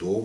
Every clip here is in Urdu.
2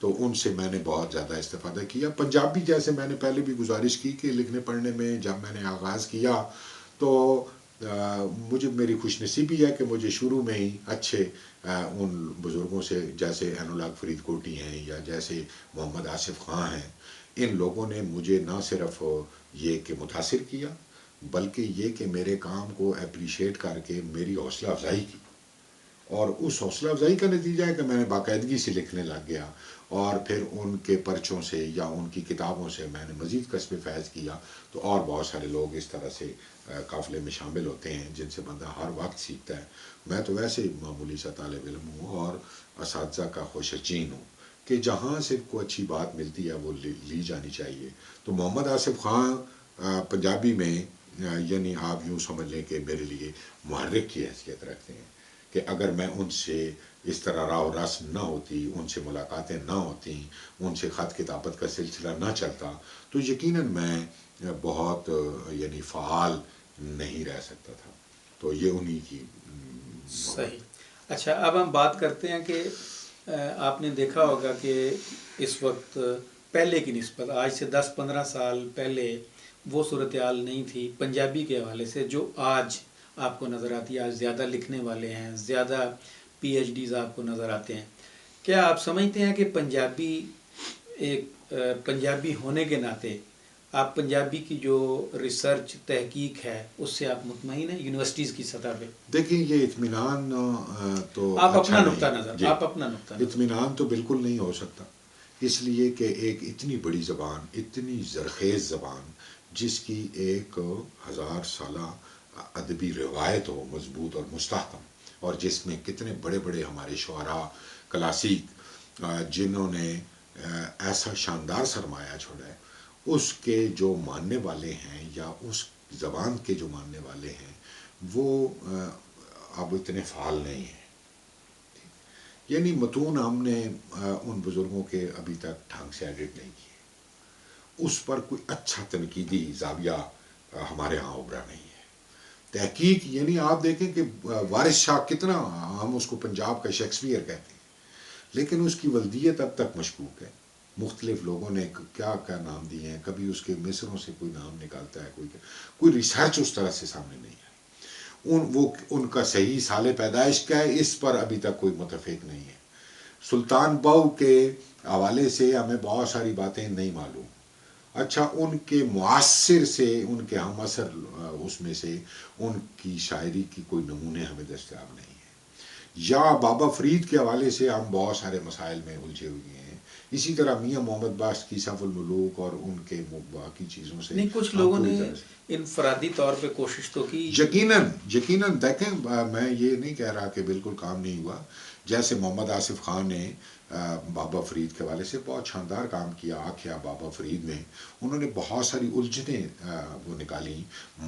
تو ان سے میں نے بہت زیادہ استفادہ کیا. پنجابی جیسے میں نے پہلے بھی گزارش کی کہ لکھنے پڑھنے میں جب میں نے آغاز کیا تو مجھے میری خوش نصیبی ہے کہ مجھے شروع میں ہی اچھے ان بزرگوں سے جیسے انولاگ فرید کوٹی ہیں یا جیسے محمد آصف خان ہیں، ان لوگوں نے مجھے نہ صرف یہ کہ متاثر کیا بلکہ یہ کہ میرے کام کو اپریشیٹ کر کے میری حوصلہ افزائی کی. اور اس حوصلہ افزائی کا نتیجہ ہے کہ میں نے باقاعدگی سے لکھنے لگ گیا، اور پھر ان کے پرچوں سے یا ان کی کتابوں سے میں نے مزید کسب فیض کیا. تو اور بہت سارے لوگ اس طرح سے قافلے میں شامل ہوتے ہیں جن سے بندہ ہر وقت سیکھتا ہے. میں تو ویسے معمولی سا طالب علم ہوں اور اساتذہ کا خوش چین ہوں کہ جہاں سے کوئی اچھی بات ملتی ہے وہ لی جانی چاہیے. تو محمد آصف خان پنجابی میں یعنی آپ یوں سمجھ لیں کہ میرے لیے محرک کی حیثیت رکھتے ہیں کہ اگر میں ان سے اس طرح راہ و رسم نہ ہوتی، ان سے ملاقاتیں نہ ہوتی، ان سے خط کتابت کا سلسلہ نہ چلتا تو یقیناً میں بہت یعنی فعال نہیں رہ سکتا تھا. تو یہ انہی کی صحیح. اچھا، اب ہم بات کرتے ہیں کہ آپ نے دیکھا ہوگا کہ اس وقت پہلے کی نسبت آج سے 10-15 سال پہلے وہ صورتحال نہیں تھی پنجابی کے حوالے سے جو آج آپ کو نظر آتی ہے. آج زیادہ لکھنے والے ہیں، زیادہ پی ایچ ڈیز آپ کو نظر آتے ہیں. کیا آپ سمجھتے ہیں کہ پنجابی ہونے کے ناطے آپ پنجابی کی جو ریسرچ تحقیق ہے اس سے آپ مطمئن ہیں یونیورسٹیز کی سطح پہ؟ دیکھیں یہ اطمینان تو آپ اچھا اپنا نہیں. نقطہ نظر جی، آپ اپنا نقطہ نظر. اطمینان تو بالکل نہیں ہو سکتا، اس لیے کہ ایک اتنی بڑی زبان، اتنی زرخیز زبان جس کی 1000 سالہ ادبی روایت ہو مضبوط اور مستحکم، اور جس میں کتنے بڑے بڑے ہمارے شعراء کلاسیک جنہوں نے ایسا شاندار سرمایہ چھوڑا ہے، اس کے جو ماننے والے ہیں یا اس زبان کے جو ماننے والے ہیں وہ اب اتنے فعال نہیں ہیں. یعنی متون ہم نے ان بزرگوں کے ابھی تک ڈھنگ سے ایڈٹ نہیں کیے، اس پر کوئی اچھا تنقیدی زاویہ ہمارے ہاں ابھرا نہیں ہے. تحقیق یعنی آپ دیکھیں کہ وارث شاہ کتنا، ہم اس کو پنجاب کا شیکسپیئر کہتے ہیں، لیکن اس کی ولدیت اب تک مشکوک ہے. مختلف لوگوں نے کیا کیا نام دیے ہیں، کبھی اس کے مصروں سے کوئی نام نکالتا ہے، کوئی ریسرچ اس طرح سے سامنے نہیں ہے. ان کا صحیح سال پیدائش کیا ہے اس پر ابھی تک کوئی متفق نہیں ہے. سلطان بہو کے حوالے سے ہمیں بہت ساری باتیں نہیں معلوم. اچھا، ان کے معاصر سے، ان کے ہم اثر اس میں سے ان کی شاعری کی کوئی نمونے ہمیں دستیاب نہیں ہیں. یا بابا فرید کے حوالے سے ہم بہت سارے مسائل میں الجھے ہوئے ہیں. اسی طرح میاں محمد باش کی سیف الملوک اور ان کے باقی چیزوں سے نہیں، کچھ لوگوں نے انفرادی طور پہ کوشش تو کی. یقیناً دیکھیں، میں یہ نہیں کہہ رہا کہ بالکل کام نہیں ہوا. جیسے محمد آصف خان نے بابا فرید کے حوالے سے بہت شاندار کام کیا. آکھیا بابا فرید میں انہوں نے بہت ساری الجھنیں وہ نکالی،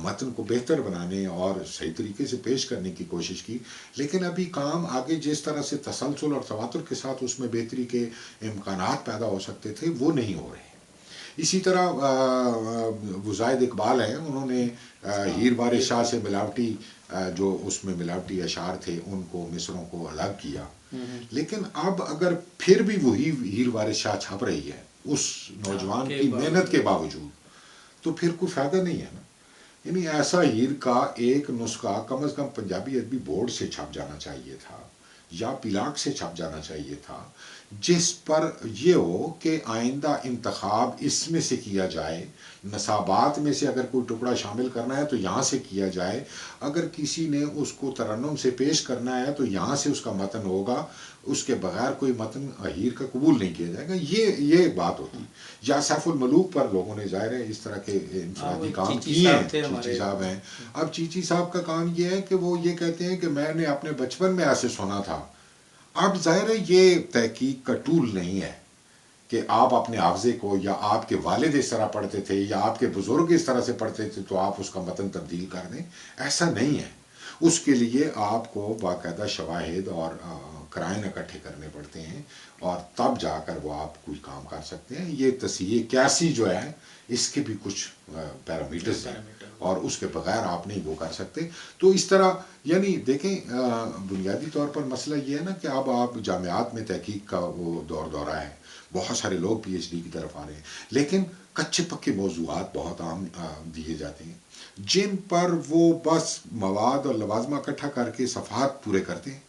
متن کو بہتر بنانے اور صحیح طریقے سے پیش کرنے کی کوشش کی. لیکن ابھی کام آگے جس طرح سے تسلسل اور تواتر کے ساتھ اس میں بہتری کے امکانات پیدا ہو سکتے تھے وہ نہیں ہو رہے. اسی طرح وہ زاہد اقبال ہیں، انہوں نے ہیر وارث شاہ سے ملاوٹی جو اس میں ملاوٹی اشعار تھے ان کو مصروں کو الگ کیا. لیکن اب اگر پھر بھی وہی ہیر وارث شاہ چھپ رہی ہے اس نوجوان کی محنت کے باوجود تو پھر کوئی فائدہ نہیں ہے نا. یعنی ایسا ہیر کا ایک نسخہ کم از کم پنجابی ادبی بورڈ سے چھپ جانا چاہیے تھا یا پلاک سے چھپ جانا چاہیے تھا، جس پر یہ ہو کہ آئندہ انتخاب اس میں سے کیا جائے. نصابات میں سے اگر کوئی ٹکڑا شامل کرنا ہے تو یہاں سے کیا جائے، اگر کسی نے اس کو ترنم سے پیش کرنا ہے تو یہاں سے اس کا متن ہوگا، اس کے بغیر کوئی متن ہیر کا قبول نہیں کیا جائے گا. یہ بات ہوتی. یا سیف الملوک پر لوگوں نے ظاہر ہے اس طرح کے انفرادی کام کیے ہیں. چیچی صاحب ہیں. اب چیچی صاحب کا کام یہ ہے کہ وہ یہ کہتے ہیں کہ میں نے اپنے بچپن میں ایسے سنا تھا. اب ظاہر ہے یہ تحقیق کا ٹول نہیں ہے کہ آپ اپنے حافظے کو یا آپ کے والد اس طرح پڑھتے تھے یا آپ کے بزرگ اس طرح سے پڑھتے تھے تو آپ اس کا متن تبدیل کر دیں. ایسا نہیں ہے. اس کے لیے آپ کو باقاعدہ شواہد اور قرائن اکٹھے کرنے پڑتے ہیں اور تب جا کر وہ آپ کوئی کام کر سکتے ہیں. یہ تصحیح کیسی جو ہے اس کے بھی کچھ پیرامیٹرز ہیں اور اس کے بغیر آپ نہیں وہ کر سکتے. تو اس طرح یعنی دیکھیں بنیادی طور پر مسئلہ یہ ہے نا کہ اب آپ جامعات میں تحقیق کا وہ دورہ ہے. بہت سارے لوگ پی ایچ ڈی کی طرف آ رہے ہیں، لیکن کچے پکے موضوعات بہت عام دیے جاتے ہیں جن پر وہ بس مواد اور لوازمہ اکٹھا کر کے صفحات پورے کرتے ہیں،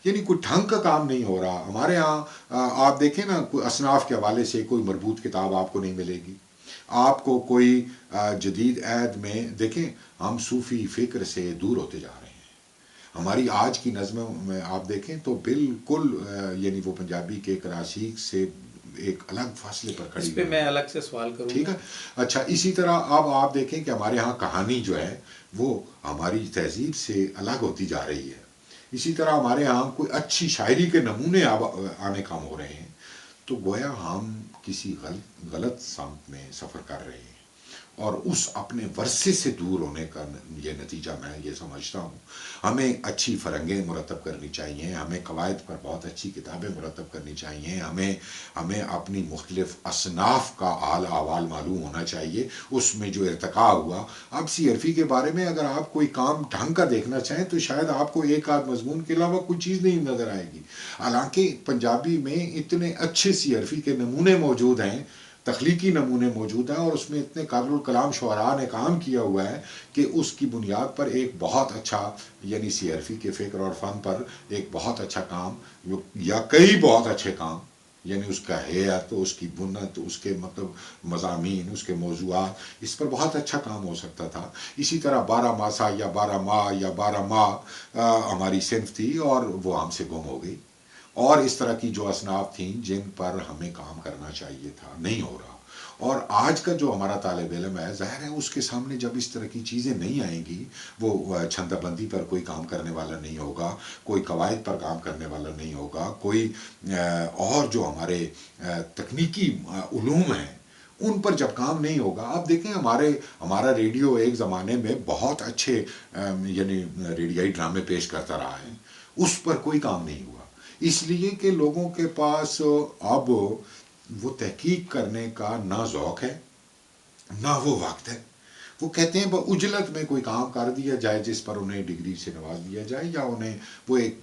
یعنی کوئی ڈھنگ کا کام نہیں ہو رہا ہمارے ہاں۔ آپ دیکھیں نا، کوئی اصناف کے حوالے سے کوئی مربوط کتاب آپ کو نہیں ملے گی، آپ کو کوئی جدید عہد میں دیکھیں ہم صوفی فکر سے دور ہوتے جا رہے ہیں۔ ہماری آج کی نظموں میں آپ دیکھیں تو بالکل یعنی وہ پنجابی کے کراسیک سے ایک الگ فاصلے پر کھڑی اس پہ میں الگ سے سوال کروں ٹھیک گا۔ ہے۔ اچھا، اسی طرح اب آپ دیکھیں کہ ہمارے ہاں کہانی جو ہے وہ ہماری تہذیب سے الگ ہوتی جا رہی ہے۔ اسی طرح ہمارے ہاں کوئی اچھی شاعری کے نمونے اب آنے کم ہو رہے ہیں، تو گویا ہم کسی غلط سمت میں سفر کر رہے ہیں، اور اس اپنے ورثے سے دور ہونے کا یہ نتیجہ میں یہ سمجھتا ہوں۔ ہمیں اچھی فرنگیں مرتب کرنی چاہیے، ہمیں قواعد پر بہت اچھی کتابیں مرتب کرنی چاہیے، ہمیں اپنی مختلف اصناف کا حال احوال معلوم ہونا چاہیے، اس میں جو ارتقاء ہوا۔ اب سی عرفی کے بارے میں اگر آپ کوئی کام ڈھنگ کا دیکھنا چاہیں تو شاید آپ کو ایک آدھ مضمون کے علاوہ کوئی چیز نہیں نظر آئے گی، حالانکہ پنجابی میں اتنے اچھے سی عرفی کے نمونے موجود ہیں، تخلیقی نمونے موجود ہیں، اور اس میں اتنے قابل الکلام شعراء نے کام کیا ہوا ہے کہ اس کی بنیاد پر ایک بہت اچھا، یعنی سی عرفی کے فکر اور فن پر ایک بہت اچھا کام، یا کئی بہت اچھے کام، یعنی اس کا ہیئت، اس کی بنت، اس کے مطلب مضامین، اس کے موضوعات، اس پر بہت اچھا کام ہو سکتا تھا۔ اسی طرح 12 ماسا یا 12 ماہ یا 12 ماہ ہماری صنف تھی اور وہ ہم سے گم ہو گئی، اور اس طرح کی جو اصناف تھیں جن پر ہمیں کام کرنا چاہیے تھا، نہیں ہو رہا۔ اور آج کا جو ہمارا طالب علم ہے، ظاہر ہے اس کے سامنے جب اس طرح کی چیزیں نہیں آئیں گی، وہ چھندہ بندی پر کوئی کام کرنے والا نہیں ہوگا، کوئی قواعد پر کام کرنے والا نہیں ہوگا، کوئی اور جو ہمارے تکنیکی علوم ہیں ان پر جب کام نہیں ہوگا۔ آپ دیکھیں ہمارا ریڈیو ایک زمانے میں بہت اچھے یعنی ریڈیائی ڈرامے پیش کرتا رہا ہے، اس پر کوئی کام نہیں ہوا، اس لیے کہ لوگوں کے پاس اب وہ تحقیق کرنے کا نہ ذوق ہے نہ وہ وقت ہے۔ وہ کہتے ہیں اجلت میں کوئی کام کر دیا جائے جس پر انہیں ڈگری سے نواز دیا جائے، یا انہیں وہ ایک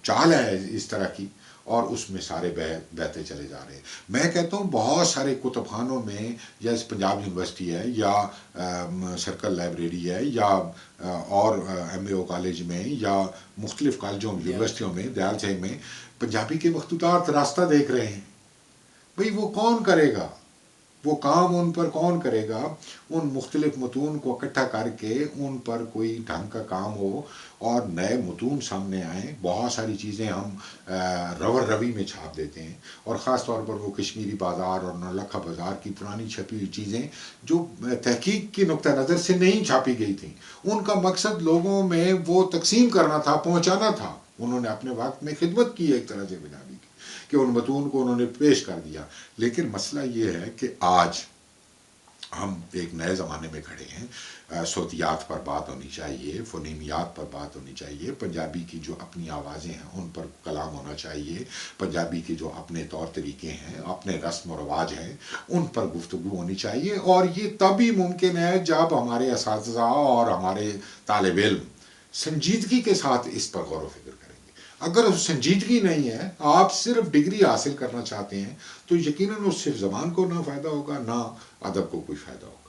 چال ہے اس طرح کی، اور اس میں سارے بہتے چلے جا رہے ہیں۔ میں کہتا ہوں بہت سارے کتب خانوں میں، یا پنجاب یونیورسٹی ہے، یا سرکل لائبریری ہے، یا اور ایم اے او کالج میں، یا مختلف کالجوں یونیورسٹیوں میں، دیال سنگھ میں پنجابی کے مخطوطات راستہ دیکھ رہے ہیں۔ بھئی وہ کون کرے گا وہ کام؟ ان پر کون کرے گا؟ ان مختلف متون کو اکٹھا کر کے ان پر کوئی ڈھنگ کا کام ہو اور نئے متون سامنے آئیں۔ بہت ساری چیزیں ہم روی میں چھاپ دیتے ہیں، اور خاص طور پر وہ کشمیری بازار اور نولکھا بازار کی پرانی چھپی ہوئی چیزیں جو تحقیق کی نقطہ نظر سے نہیں چھاپی گئی تھیں، ان کا مقصد لوگوں میں وہ تقسیم کرنا تھا، پہنچانا تھا۔ انہوں نے اپنے وقت میں خدمت کی ایک طرح سے بنیادی کہ ان متون کو انہوں نے پیش کر دیا۔ لیکن مسئلہ یہ ہے کہ آج ہم ایک نئے زمانے میں کھڑے ہیں، صوتیات پر بات ہونی چاہیے، فنیمیات پر بات ہونی چاہیے، پنجابی کی جو اپنی آوازیں ہیں ان پر کلام ہونا چاہیے، پنجابی کے جو اپنے طور طریقے ہیں، اپنے رسم و رواج ہیں، ان پر گفتگو ہونی چاہیے۔ اور یہ تبھی ممکن ہے جب ہمارے اساتذہ اور ہمارے طالب علم سنجیدگی کے ساتھ اس پر غور و فکر کریں۔ اگر سنجیدگی نہیں ہے، آپ صرف ڈگری حاصل کرنا چاہتے ہیں، تو یقیناً اس سے زبان کو نہ فائدہ ہوگا، نہ ادب کو کوئی فائدہ ہوگا۔